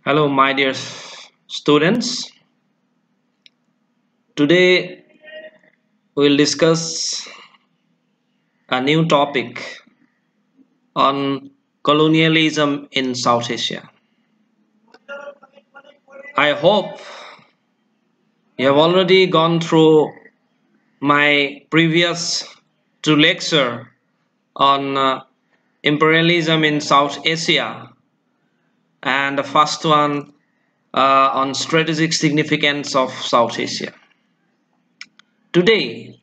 Hello, my dear students. Today we'll discuss a new topic on colonialism in South Asia. I hope you have already gone through my previous two lecture on imperialism in South Asia and the first one on strategic significance of South Asia. Today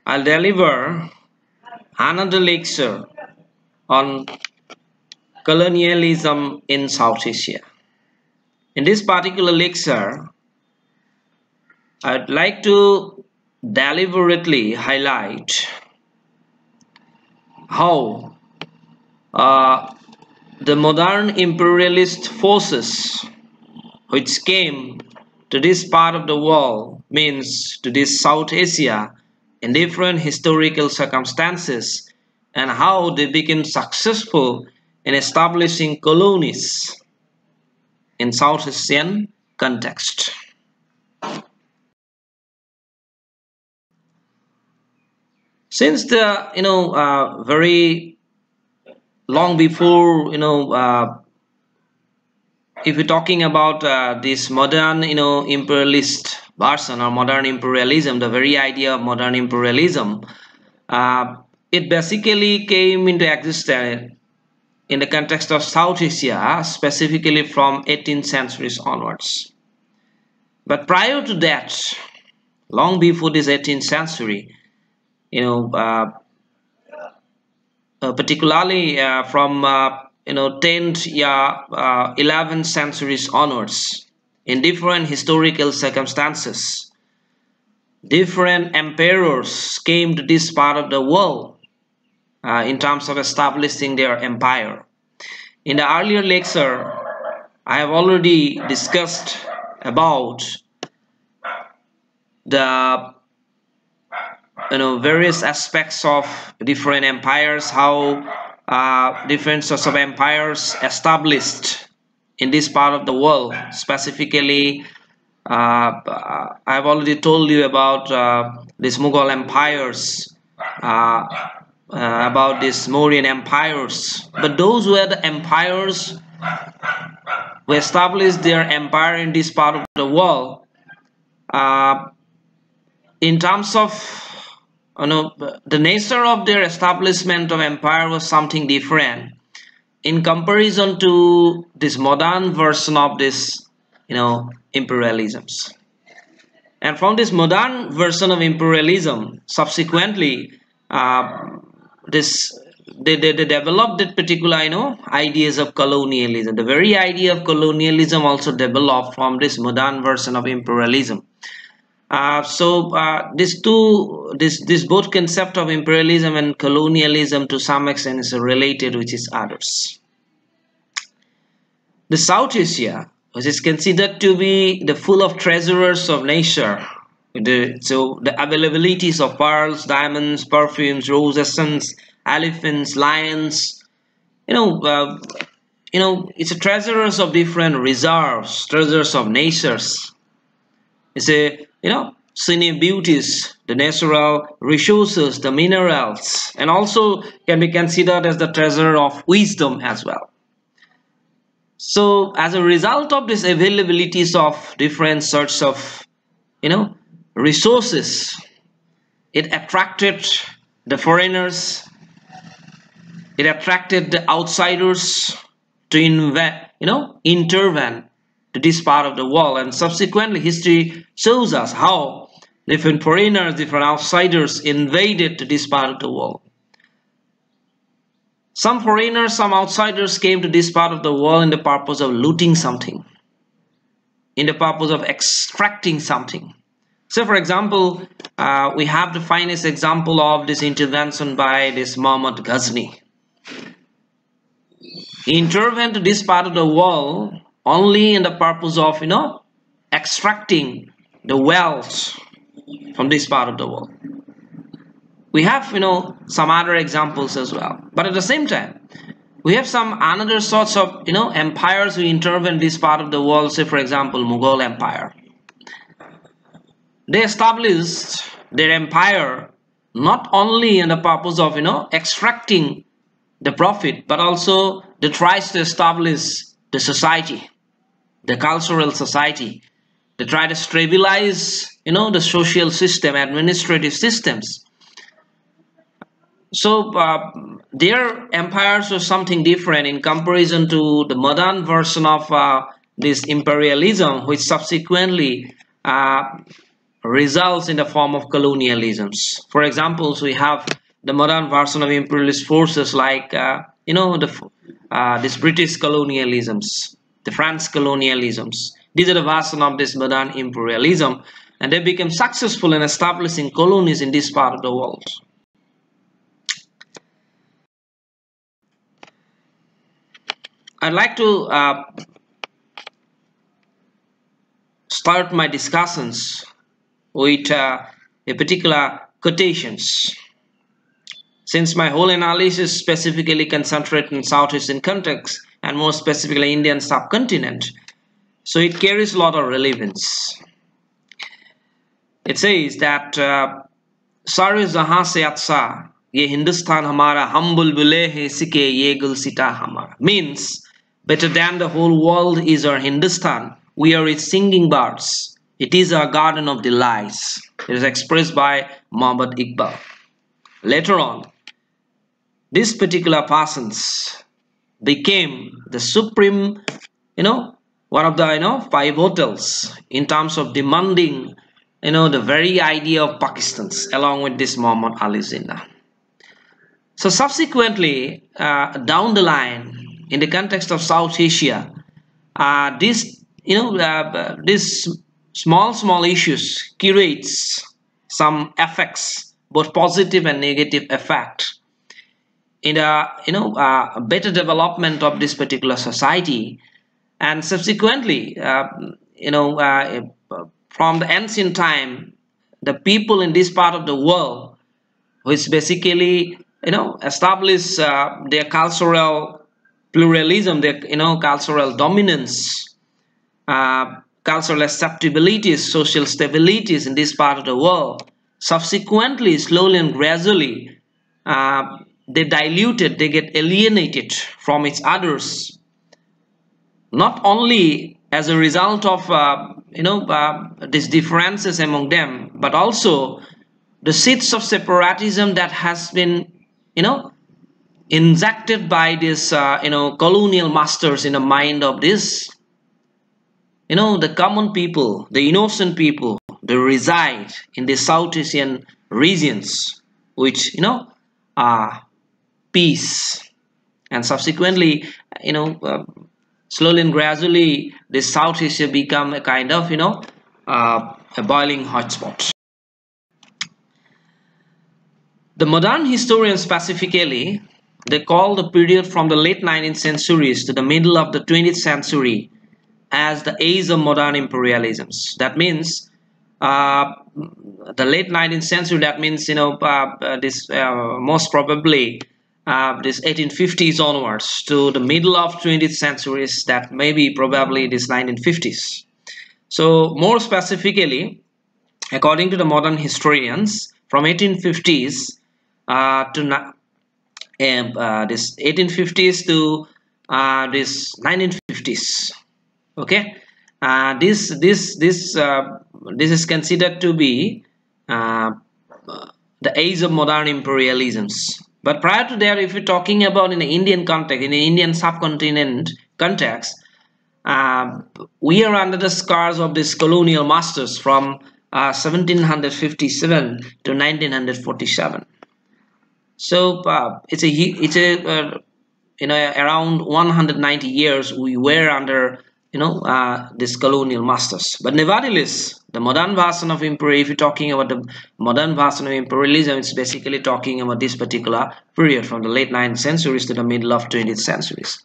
I'll deliver another lecture on colonialism in South Asia. In this particular lecture, I'd like to deliberately highlight how the modern imperialist forces which came to this part of the world, means to this South Asia, in different historical circumstances, and how they became successful in establishing colonies in South Asian context. Since the very long before if you're talking about this modern imperialist version or modern imperialism, the very idea of modern imperialism, it basically came into existence in the context of South Asia, specifically from 18th centuries onwards. But prior to that, long before this 18th century, particularly from 10th, 11th centuries onwards, in different historical circumstances, different emperors came to this part of the world in terms of establishing their empire. In the earlier lecture, I have already discussed about the various aspects of different empires, how different sorts of empires established in this part of the world. Specifically, I've already told you about these Mughal empires, about these Mauryan empires. But those were the empires who established their empire in this part of the world. In terms of the nature of their establishment of empire was something different in comparison to this modern version of this imperialisms. And from this modern version of imperialism, subsequently they developed that particular ideas of colonialism. The very idea of colonialism also developed from this modern version of imperialism. These both concept of imperialism and colonialism to some extent is related with each others. The South Asia, which is considered to be the full of treasures of nature, so the availabilities of pearls, diamonds, perfumes, rose essence, elephants, lions, it's a treasures of different reserves, treasures of natures. It's a scenic beauties, the natural resources, the minerals, and also can be considered as the treasure of wisdom as well. So as a result of this availabilities of different sorts of resources, it attracted the foreigners, it attracted the outsiders to intervene to this part of the world. And subsequently history shows us how different foreigners, different outsiders invaded to this part of the world. Some foreigners, some outsiders came to this part of the world in the purpose of looting something, in the purpose of extracting something. So for example, we have the finest example of this intervention by this Muhammad Ghazni. He intervened to this part of the world only in the purpose of extracting the wealth from this part of the world. We have some other examples as well, but at the same time we have some another sorts of empires who intervene in this part of the world. Say for example, Mughal Empire. They established their empire not only in the purpose of extracting the profit, but also they tries to establish the society, the cultural society. They try to stabilize the social system, administrative systems. So their empires were something different in comparison to the modern version of this imperialism, which subsequently results in the form of colonialisms. For example, we have the modern version of imperialist forces like this British colonialisms, the France colonialisms. These are the version of this modern imperialism, and they became successful in establishing colonies in this part of the world. I'd like to start my discussions with a particular quotations. Since my whole analysis specifically concentrates in South Asian context and more specifically Indian subcontinent, so it carries a lot of relevance. It says that Sare jahan se अच्छा ये Hindustan हमारा हम बुलबुले हैं सिके ये गुलसिता हमारा, means better than the whole world is our Hindustan. We are its singing birds. It is our garden of delights. It is expressed by Muhammad Iqbal. Later on, these particular persons became the supreme, one of the, pivotals in terms of demanding, the very idea of Pakistan's along with this Muhammad Ali Jinnah. So subsequently, down the line, in the context of South Asia, these small issues creates some effects, both positive and negative effect, in a better development of this particular society, and subsequently, from the ancient time, the people in this part of the world, which basically establish their cultural pluralism, their cultural dominance, cultural acceptabilities, social stabilities in this part of the world, subsequently, slowly and gradually, they diluted, they get alienated from each others, not only as a result of these differences among them, but also the seeds of separatism that has been injected by this colonial masters in the mind of this the common people, the innocent people, they reside in the South Asian regions, which are peace, and subsequently slowly and gradually this South Asia become a kind of a boiling hotspot. The modern historians specifically, they call the period from the late 19th centuries to the middle of the 20th century as the age of modern imperialisms. That means the late 19th century, that means this most probably this 1850s onwards to the middle of 20th centuries, that may be probably this 1950s. So more specifically, according to the modern historians, from 1850s to this 1850s to this 1950s. Okay, this is considered to be the age of modern imperialisms. But prior to that, if you're talking about in the Indian context, in the Indian subcontinent context, we are under the scars of these colonial masters from 1757 to 1947. So it's a around 190 years we were under this colonial masters. But nevertheless, the modern version of imperialism, if you're talking about the modern version of imperialism, it's basically talking about this particular period from the late 19th centuries to the middle of 20th centuries.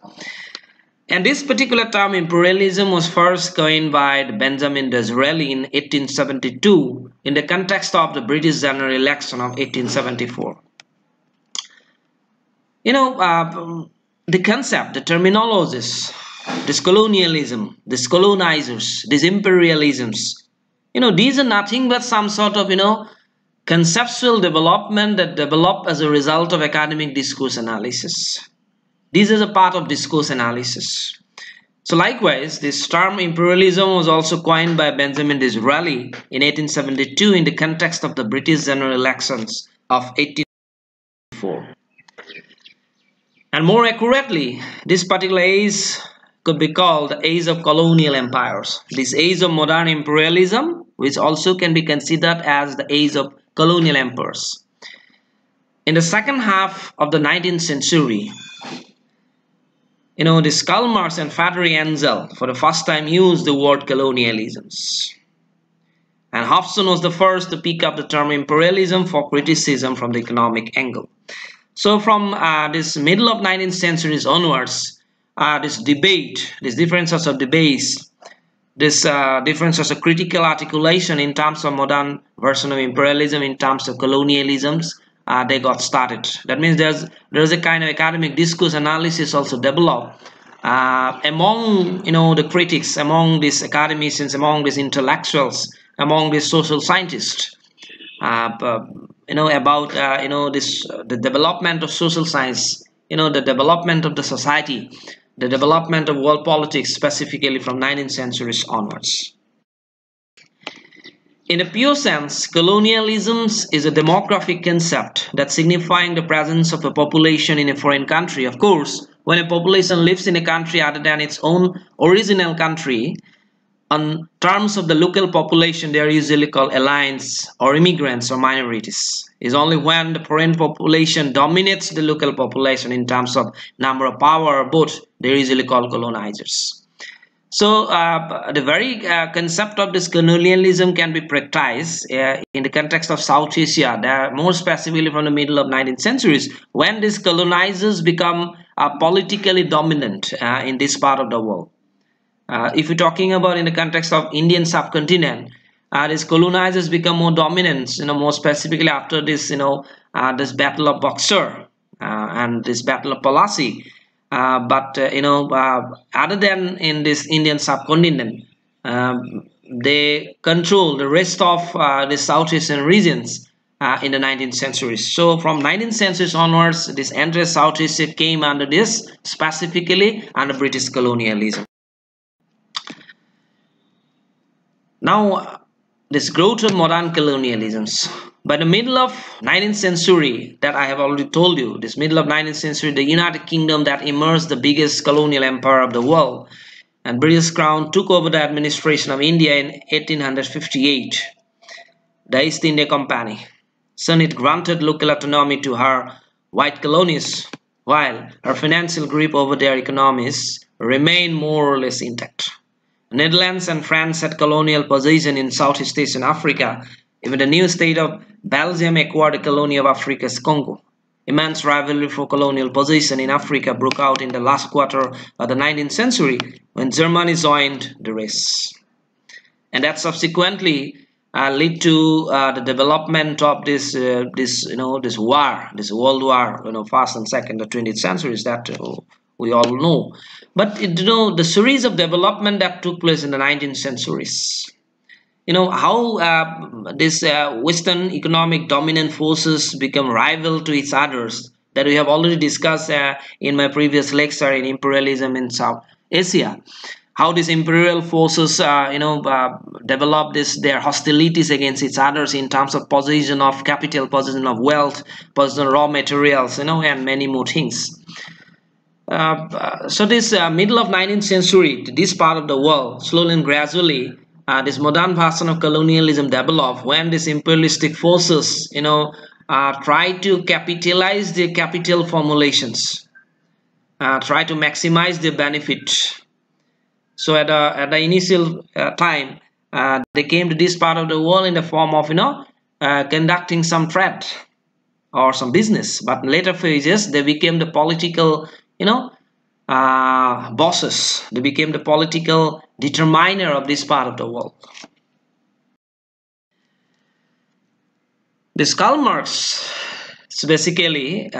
And this particular term imperialism was first coined by Benjamin Disraeli in 1872 in the context of the British general election of 1874. the concept, the terminologies, this colonialism, this colonizers, these imperialisms, these are nothing but some sort of, conceptual development that develop as a result of academic discourse analysis. This is a part of discourse analysis. So likewise, this term imperialism was also coined by Benjamin Disraeli in 1872 in the context of the British general elections of 1884. And more accurately, this particular age could be called the age of colonial empires. This age of modern imperialism, which also can be considered as the age of colonial empires. In the second half of the 19th century, this Karl Marx and Friedrich Engels for the first time used the word colonialisms. And Hobson was the first to pick up the term imperialism for criticism from the economic angle. So from this middle of 19th centuries onwards, this debate, these differences of debates, this differences of critical articulation in terms of modern version of imperialism, in terms of colonialisms, they got started. That means there's a kind of academic discourse analysis also developed among the critics, among these academicians, among these intellectuals, among these social scientists, about the development of social science, the development of the society, the development of world politics, specifically from 19th centuries onwards. In a pure sense, colonialism is a demographic concept that signifying the presence of a population in a foreign country. Of course, when a population lives in a country other than its own original country, on terms of the local population, they are usually called aliens or immigrants or minorities. It's only when the foreign population dominates the local population in terms of number of power or both, they're usually called colonizers. So the very concept of this colonialism can be practiced in the context of South Asia, more specifically from the middle of 19th centuries, when these colonizers become politically dominant in this part of the world. If you're talking about in the context of Indian subcontinent, these colonizers become more dominant, more specifically after this, this battle of Buxar and this battle of Plassey. Other than in this Indian subcontinent, they control the rest of the South Asian regions in the 19th century. So from 19th century onwards, this entire South Asia came under this, specifically under British colonialism. Now, this growth of modern colonialisms. By the middle of 19th century, that I have already told you, this middle of 19th century, the United Kingdom that emerged the biggest colonial empire of the world, and British Crown took over the administration of India in 1858. The East India Company. Soon it granted local autonomy to her white colonies, while her financial grip over their economies remained more or less intact. The Netherlands and France had colonial possession in Southeast Asia and Africa. Even the new state of Belgium acquired a colony of Africa's Congo. Immense rivalry for colonial possession in Africa broke out in the last quarter of the 19th century when Germany joined the race. And that subsequently led to the development of this war, this world war, first and second, the 20th centuries that we all know. But the series of development that took place in the 19th centuries, how this Western economic dominant forces become rival to each others, that we have already discussed in my previous lecture in imperialism in South Asia. How these imperial forces, develop their hostilities against each others in terms of possession of capital, possession of wealth, possession of raw materials, and many more things. So this middle of 19th century, this part of the world, slowly and gradually, this modern version of colonialism developed when these imperialistic forces, try to capitalize their capital formulations, try to maximize their benefit. So at the initial time, they came to this part of the world in the form of, conducting some trade or some business. But in later phases, they became the political, bosses. They became the political determiner of this part of the world. This Karl Marx So basically,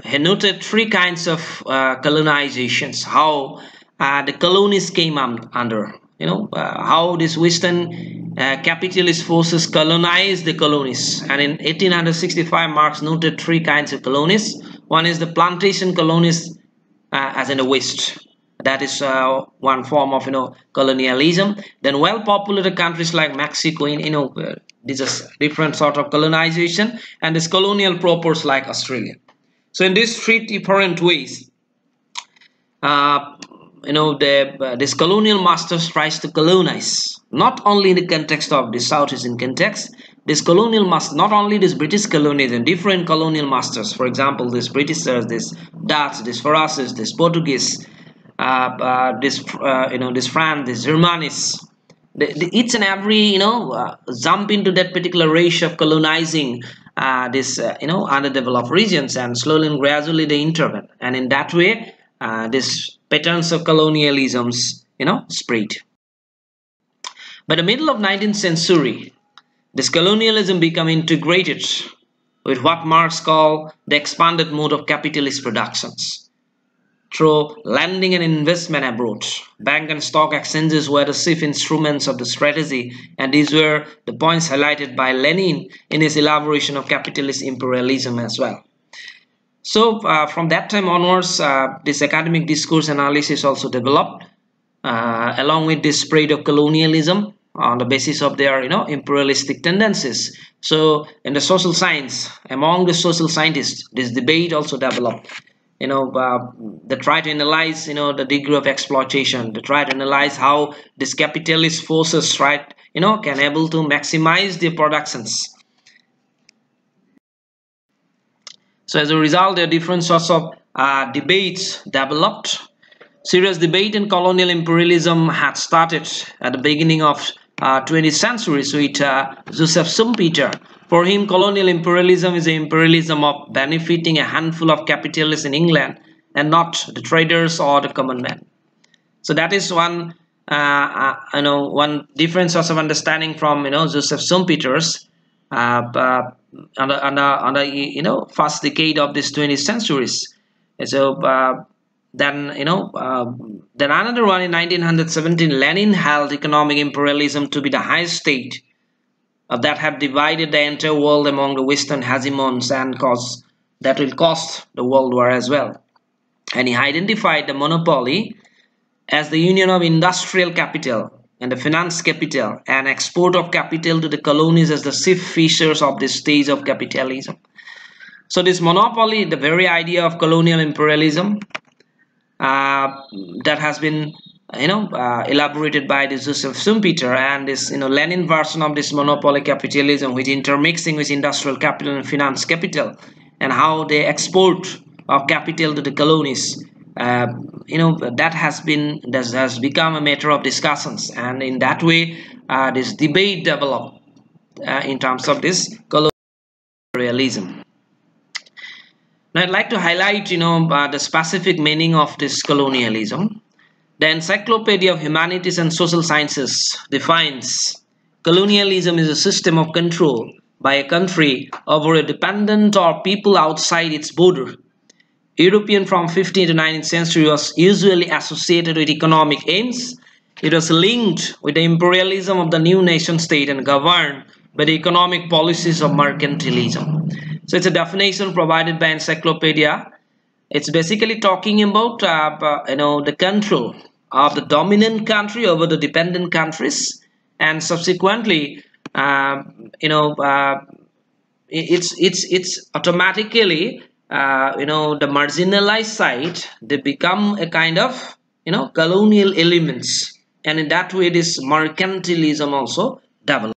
he noted three kinds of colonizations. How the colonies came under, how these Western capitalist forces colonized the colonies. And in 1865, Marx noted three kinds of colonies. One is the plantation colonies, as in the West. That is one form of colonialism. Then well-populated countries like Mexico, this is different sort of colonization, and this colonial propers like Australia. So in these three different ways, this colonial masters tries to colonize, not only in the context of the South Asian context. This colonial master, not only this British colonialism, different colonial masters, for example, this Britishers, this Dutch, this Faranses, this Portuguese, this France, this Germanis, each and every jump into that particular race of colonizing this underdeveloped regions, and slowly and gradually they intervene, and in that way these patterns of colonialisms spread. By the middle of 19th century, this colonialism became integrated with what Marx called the expanded mode of capitalist productions. Through lending and investment abroad, bank and stock exchanges were the chief instruments of the strategy, and these were the points highlighted by Lenin in his elaboration of capitalist imperialism as well. So from that time onwards, this academic discourse analysis also developed, along with this spread of colonialism on the basis of their imperialistic tendencies. So in the social science, among the social scientists, this debate also developed. They try to analyze the degree of exploitation. They try to analyze how these capitalist forces can able to maximize their productions. So as a result, there are different sorts of debates developed. Serious debate in colonial imperialism had started at the beginning of 20th century with Joseph Schumpeter. For him, colonial imperialism is the imperialism of benefiting a handful of capitalists in England and not the traders or the common man. So that is one different source of understanding from Joseph Schumpeter's on the first decade of this 20th centuries. So then another one in 1917, Lenin held economic imperialism to be the highest state that had divided the entire world among the Western hegemons, and that will cost the world war as well. And he identified the monopoly as the union of industrial capital and the finance capital and export of capital to the colonies as the chief features of this stage of capitalism. So this monopoly, the very idea of colonial imperialism, that has been elaborated by this Joseph Schumpeter, and this Lenin version of this monopoly capitalism with intermixing with industrial capital and finance capital, and how they export of capital to the colonies, that has become a matter of discussions, and in that way this debate developed in terms of this colonial imperialism. Now I'd like to highlight the specific meaning of this colonialism. The Encyclopedia of Humanities and Social Sciences defines colonialism as a system of control by a country over a dependent or people outside its border. European from 15th to 19th century was usually associated with economic aims. It was linked with the imperialism of the new nation state and governed by the economic policies of mercantilism. So it's a definition provided by Encyclopedia. It's basically talking about the control of the dominant country over the dependent countries, and subsequently it's automatically the marginalized side, they become a kind of colonial elements, and in that way this mercantilism also develops.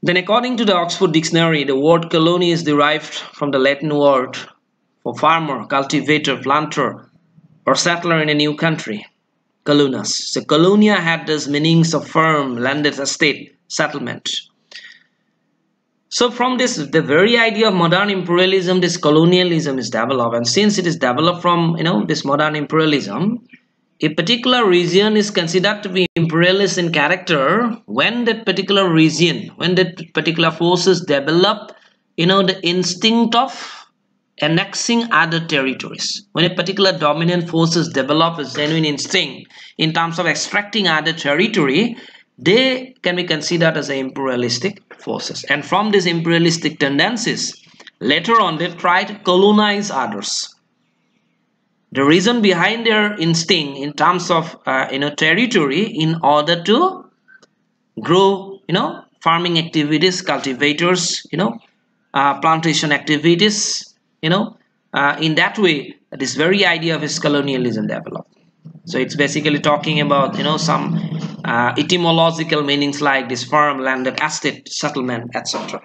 Then according to the Oxford Dictionary, the word colony is derived from the Latin word for farmer, cultivator, planter, or settler in a new country, colonus. So colonia had those meanings of firm, landed estate, settlement. So from this, the very idea of modern imperialism, this colonialism is developed, and since it is developed from this modern imperialism, a particular region is considered to be imperialist in character when that particular region, when that particular forces develop the instinct of annexing other territories. When a particular dominant forces develop a genuine instinct in terms of extracting other territory, they can be considered as imperialistic forces. And from these imperialistic tendencies, later on they try to colonize others. The reason behind their instinct in terms of territory, in order to grow farming activities, cultivators, plantation activities, in that way this very idea of his colonialism developed. So it's basically talking about some etymological meanings like this farm, landed estate, settlement, etc.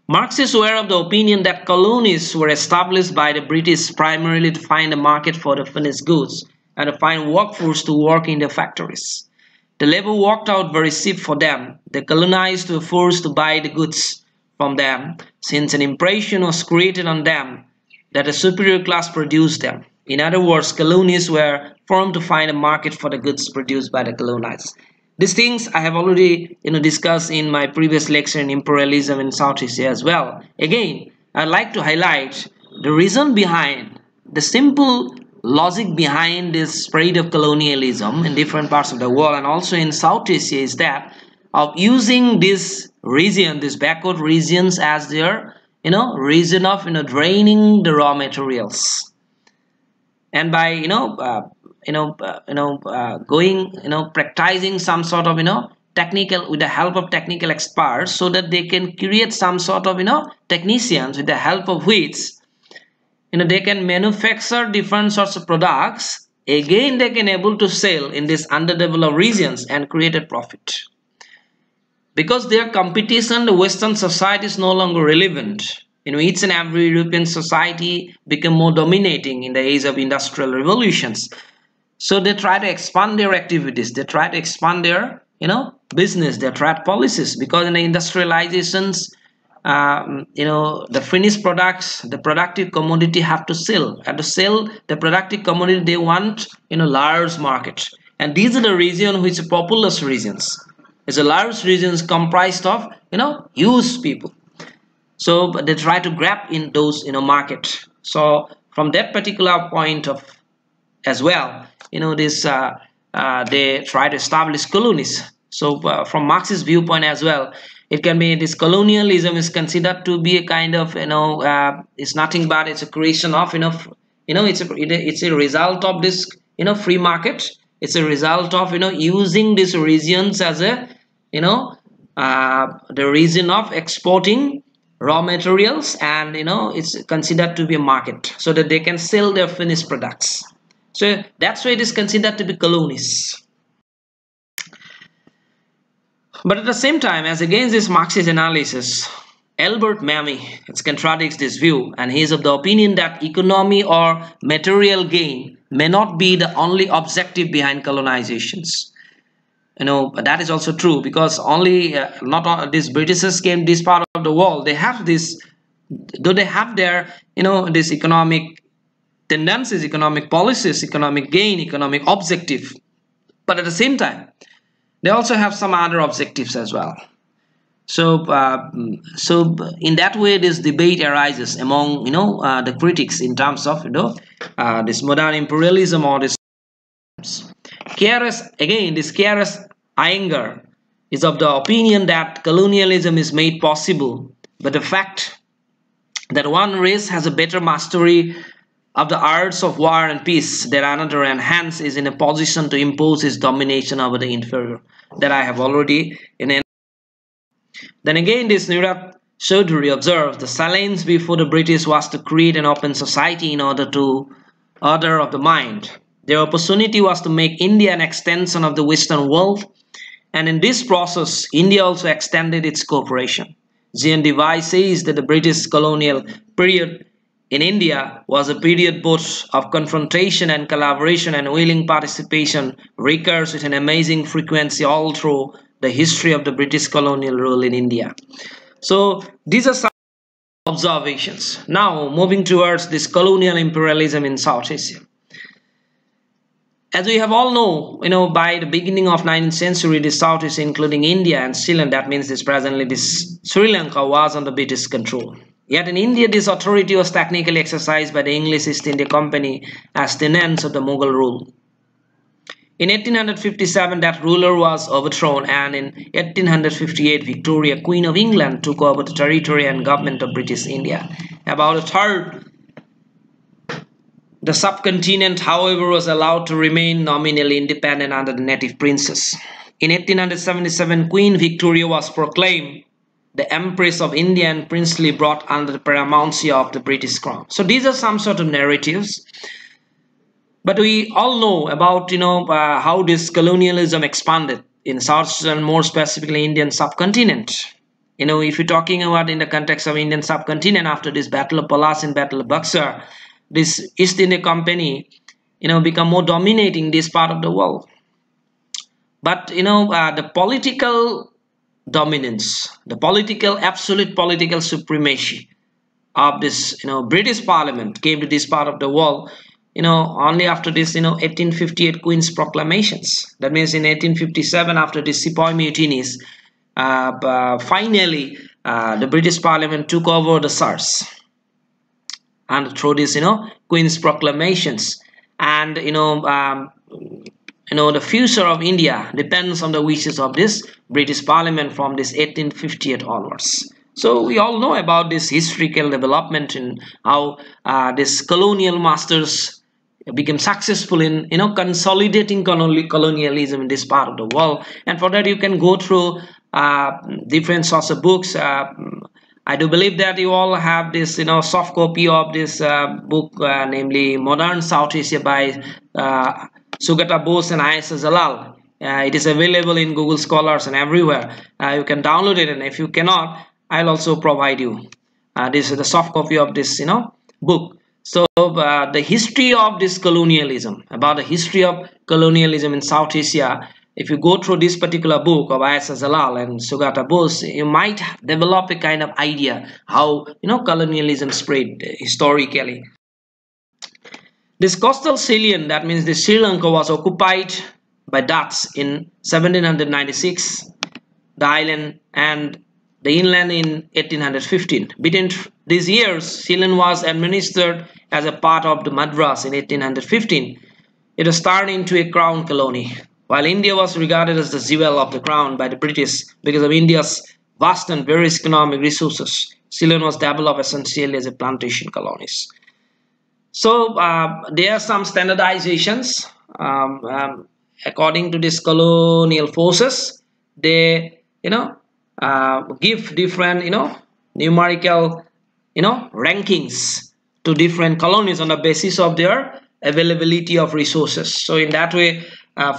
Marxists were of the opinion that colonies were established by the British primarily to find a market for the finished goods and to find workforce to work in their factories. The labor worked out very cheap for them. The colonized were forced to buy the goods from them, since an impression was created on them that a superior class produced them. In other words, colonies were formed to find a market for the goods produced by the colonized. These things I have already discussed in my previous lecture in Imperialism in South Asia as well. Again, I'd like to highlight the reason behind, the simple logic behind this spread of colonialism in different parts of the world and also in South Asia is that of using this region, these backward regions, as their region of draining the raw materials. And by practicing some sort of technical, with the help of technical experts, so that they can create some sort of technicians with the help of which they can manufacture different sorts of products. Again, they can able to sell in these underdeveloped regions and create a profit. Because their competition, the Western society is no longer relevant. Each and every European society became more dominating in the age of industrial revolutions. So they try to expand their activities. They try to expand their, business, their trade policies. Because in the industrializations, the finished products, the productive commodity have to sell. And to sell the productive commodity, they want, large market. And these are the regions which are populous regions. It's a large regions comprised of, huge people. So they try to grab in those market. So from that particular point of as well, they try to establish colonies. So from Marxist viewpoint as well, it can be this colonialism is considered to be a kind of it's nothing but it's a creation of it's a result of this free market. It's a result of using these regions as a the region of exporting raw materials, and it's considered to be a market so that they can sell their finished products. So that's why it is considered to be colonies. But at the same time, as against this Marxist analysis, Albert Memmi contradicts this view, and he is of the opinion that economy or material gain may not be the only objective behind colonizations. That is also true, because only not all these Britishers came this part of the world. They have this, though they have their this economic tendencies, economic policies, economic gain, economic objective, but at the same time they also have some other objectives as well. So in that way this debate arises among the critics in terms of this modern imperialism or this this KRS Iyengar is of the opinion that colonialism is made possible by the fact that one race has a better mastery of the arts of war and peace than another, and hence is in a position to impose its domination over the inferior. That I have already Then again, this Nirat Chaudhuri observes the challenge before the British was to create an open society in order to order of the mind. Their opportunity was to make India an extension of the Western world, and in this process, India also extended its cooperation. G.N. Device says that the British colonial period in India was a period both of confrontation and collaboration, and willing participation recurs with an amazing frequency all through the history of the British colonial rule in India. So these are some observations. Now moving towards this colonial imperialism in South Asia. As we have all know, by the beginning of 19th century, the Southeast, including India and Sri Lanka, that means this presently this Sri Lanka was under British control. Yet in India, this authority was technically exercised by the English East India Company as tenants of the Mughal rule. In 1857, that ruler was overthrown, and in 1858, Victoria, Queen of England, took over the territory and government of British India. About a third, the subcontinent, however, was allowed to remain nominally independent under the native princes. In 1877, Queen Victoria was proclaimed the Empress of India and princely brought under the paramountcy of the British Crown. So these are some sort of narratives. But we all know about how this colonialism expanded in South and more specifically Indian subcontinent. If you're talking about in the context of Indian subcontinent, after this Battle of Palas and Battle of Buxar, this East India Company become more dominating this part of the world. But the political dominance, the absolute political supremacy of this British Parliament came to this part of the world only after this 1858 Queen's proclamations. That means in 1857, after the Sepoy mutinies, finally the British Parliament took over the SARS, and through this Queen's proclamations, and the future of India depends on the wishes of this British Parliament from this 1858 onwards. So we all know about this historical development and how this colonial masters became successful in consolidating colonialism in this part of the world. And for that you can go through different sorts of books. I do believe that you all have this soft copy of this book, namely Modern South Asia by Sugata Bose and Ayesha Jalal. It is available in Google Scholars and everywhere. You can download it, and if you cannot, I'll also provide you. This is the soft copy of this book. So the history of this colonialism, about the history of colonialism in South Asia, if you go through this particular book of Ayesha Jalal and Sugata Bose, you might develop a kind of idea how colonialism spread historically. This coastal salient, that means the Sri Lanka, was occupied by Dutch in 1796, the island and the inland in 1815. Between these years, Ceylon was administered as a part of the Madras in 1815. It was turned into a crown colony, while India was regarded as the jewel of the crown by the British because of India's vast and various economic resources. Ceylon was developed essentially as a plantation colony. So there are some standardizations. According to these colonial forces, they give different numerical rankings to different colonies on the basis of their availability of resources. So in that way,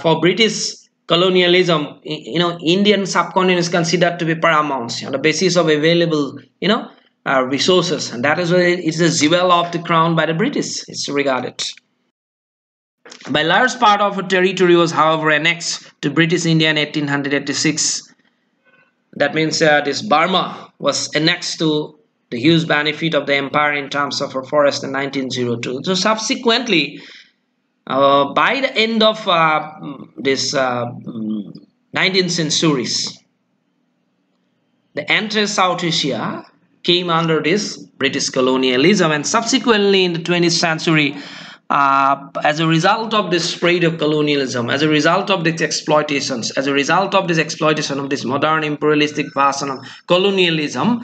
for British colonialism, Indian subcontinent is considered to be paramount on the basis of available resources, and that is why it's the jewel of the crown by the British. It's regarded. By large part of her territory was, however, annexed to British India in 1886. That means this Burma was annexed to the huge benefit of the empire in terms of her forest in 1902. So subsequently, by the end of this 19th centuries, the entire South Asia came under this British colonialism, and subsequently in the 20th century, as a result of this spread of colonialism, as a result of this exploitations, as a result of this exploitation of this modern imperialistic version of colonialism,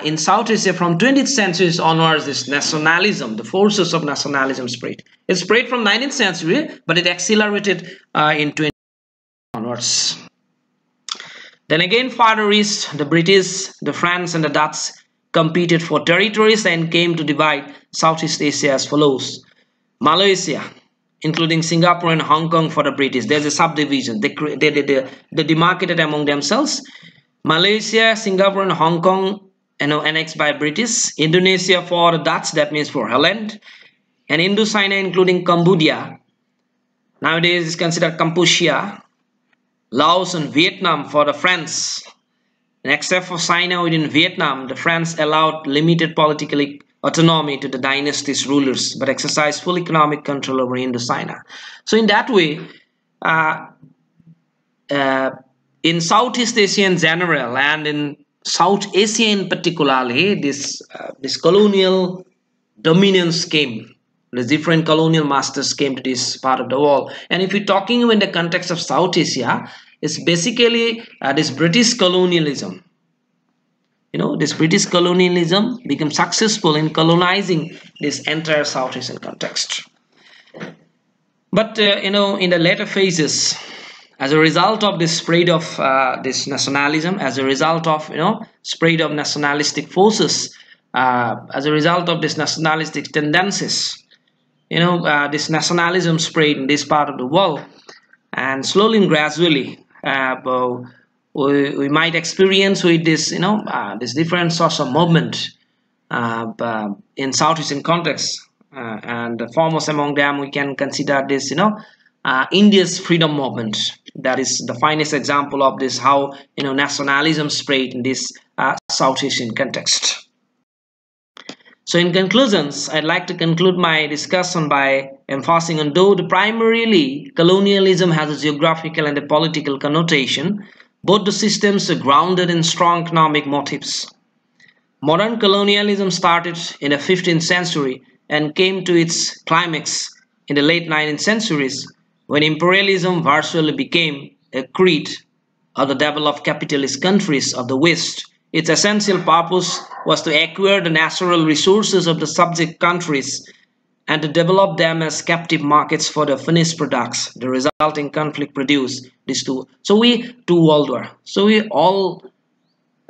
in South Asia from 20th centuries onwards, this nationalism, the forces of nationalism spread. It spread from 19th century, but it accelerated in 20th onwards. Then again, further east, the British, the French and the Dutch competed for territories and came to divide Southeast Asia as follows. Malaysia, including Singapore and Hong Kong for the British. There's a subdivision. They demarcated among themselves. Malaysia, Singapore and Hong Kong annexed by British. Indonesia for the Dutch, that means for Holland. And Indochina, including Cambodia, nowadays is considered Kampuchea. Laos and Vietnam for the French. And except for China within Vietnam, the French allowed limited political autonomy to the dynasty's rulers, but exercised full economic control over Indochina. So in that way, uh, uh, in Southeast Asia in general and in South Asia in particularly, this colonial dominions came. The different colonial masters came to this part of the world. And if we're talking in the context of South Asia, it's basically this British colonialism. This British colonialism became successful in colonizing this entire South Asian context. But in the later phases, as a result of this spread of this nationalism, as a result of spread of nationalistic forces, as a result of this nationalistic tendencies, this nationalism spread in this part of the world, and slowly and gradually, we might experience with this, this different sorts of movement in South Asian context, and the foremost among them we can consider this, India's freedom movement. That is the finest example of this, how nationalism spread in this South Asian context. So in conclusions, I'd like to conclude my discussion by emphasizing on, though primarily colonialism has a geographical and a political connotation, both the systems are grounded in strong economic motives. Modern colonialism started in the 15th century and came to its climax in the late 19th centuries, when imperialism virtually became a creed of the developed capitalist countries of the West. Its essential purpose was to acquire the natural resources of the subject countries and to develop them as captive markets for the finished products. The resulting conflict produced these two world war. So we all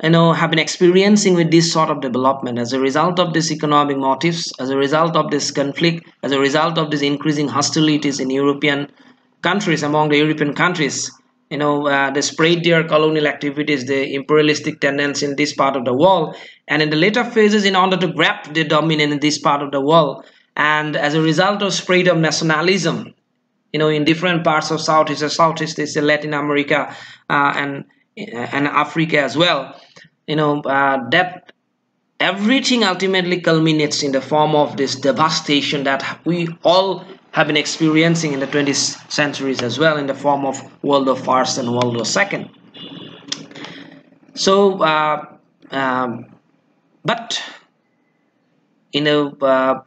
have been experiencing with this sort of development as a result of these economic motives, as a result of this conflict, as a result of these increasing hostilities in European countries, among the European countries. They spread their colonial activities, the imperialistic tendency in this part of the world, and in the later phases, in order to grab the dominance in this part of the world, and as a result of spread of nationalism, in different parts of Southeast Asia, Latin America, and Africa as well, that everything ultimately culminates in the form of this devastation that we all have been experiencing in the 20th centuries as well, in the form of World War First and World War Second. So, but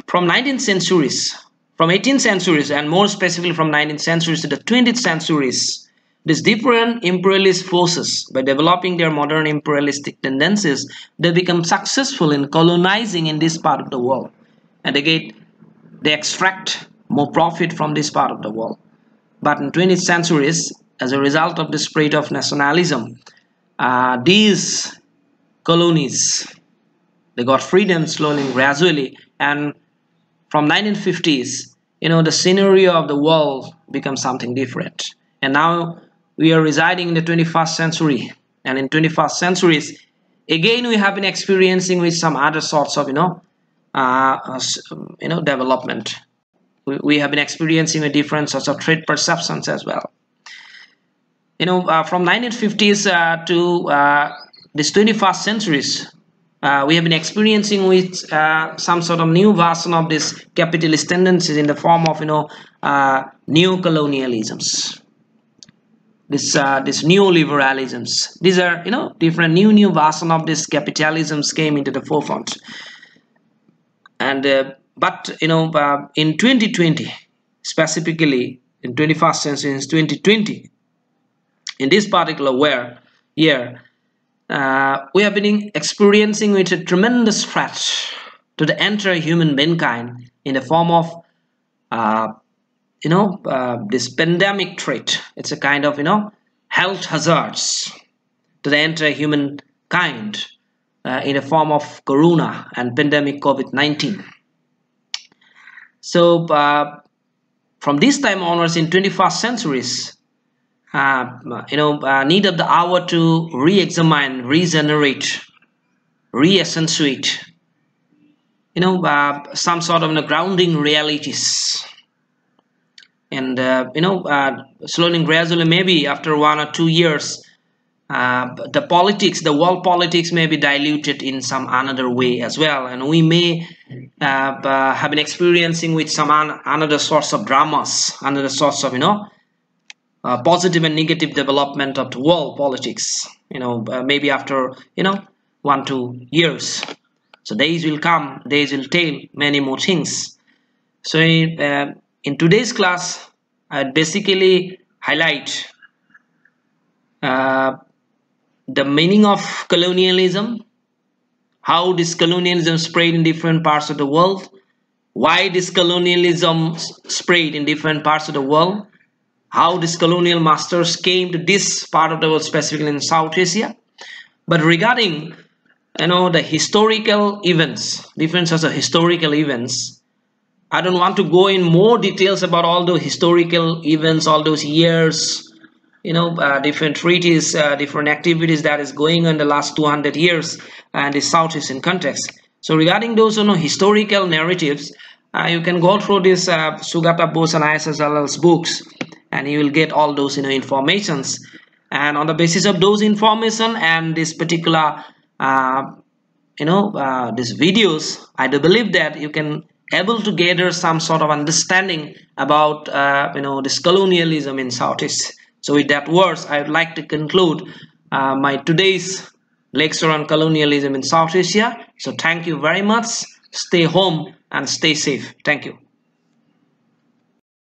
from 19th centuries, from 18th centuries, and more specifically from 19th centuries to the 20th centuries, these different imperialist forces, by developing their modern imperialistic tendencies, they become successful in colonizing in this part of the world, and again they extract more profit from this part of the world. But in 20th centuries, as a result of the spread of nationalism, these colonies, they got freedom slowly and gradually, and from 1950s, the scenario of the world becomes something different. And now we are residing in the 21st century, and in 21st centuries, again we have been experiencing with some other sorts of development. We have been experiencing a different sorts of trade perceptions as well. From 1950s to this 21st centuries, we have been experiencing with some sort of new version of this capitalist tendencies in the form of new colonialisms, this neoliberalisms. These are different new version of this capitalisms came into the forefront. And but in 2020, specifically in 21st century, in 2020, in this particular year, we have been experiencing with a tremendous threat to the entire human mankind in the form of this pandemic threat. It's a kind of health hazards to the entire humankind in the form of corona and pandemic COVID-19. So from this time onwards in 21st centuries, need of the hour to re-examine, regenerate, re-accentuate, some sort of grounding realities. And slowly and gradually, maybe after 1 or 2 years, the politics, the world politics may be diluted in some another way as well, and we may have been experiencing with some another sorts of dramas, another sorts of positive and negative development of the world politics, maybe after 1-2 years. So days will come, days will tell many more things. So in today's class, I basically highlight the meaning of colonialism, how this colonialism spread in different parts of the world, why this colonialism spread in different parts of the world, how these colonial masters came to this part of the world, specifically in South Asia. But regarding the historical events, different sorts of historical events, I don't want to go in more details about all the historical events, all those years, different treaties, different activities that is going on the last 200 years and the South Asian context. So regarding those historical narratives, you can go through this Sugata Bose and ISSLL's books, and you will get all those informations. And on the basis of those information and this particular these videos, I do believe that you can able to gather some sort of understanding about this colonialism in Southeast. So with that words, I would like to conclude my today's lecture on colonialism in South Asia. So thank you very much. Stay home and stay safe. Thank you.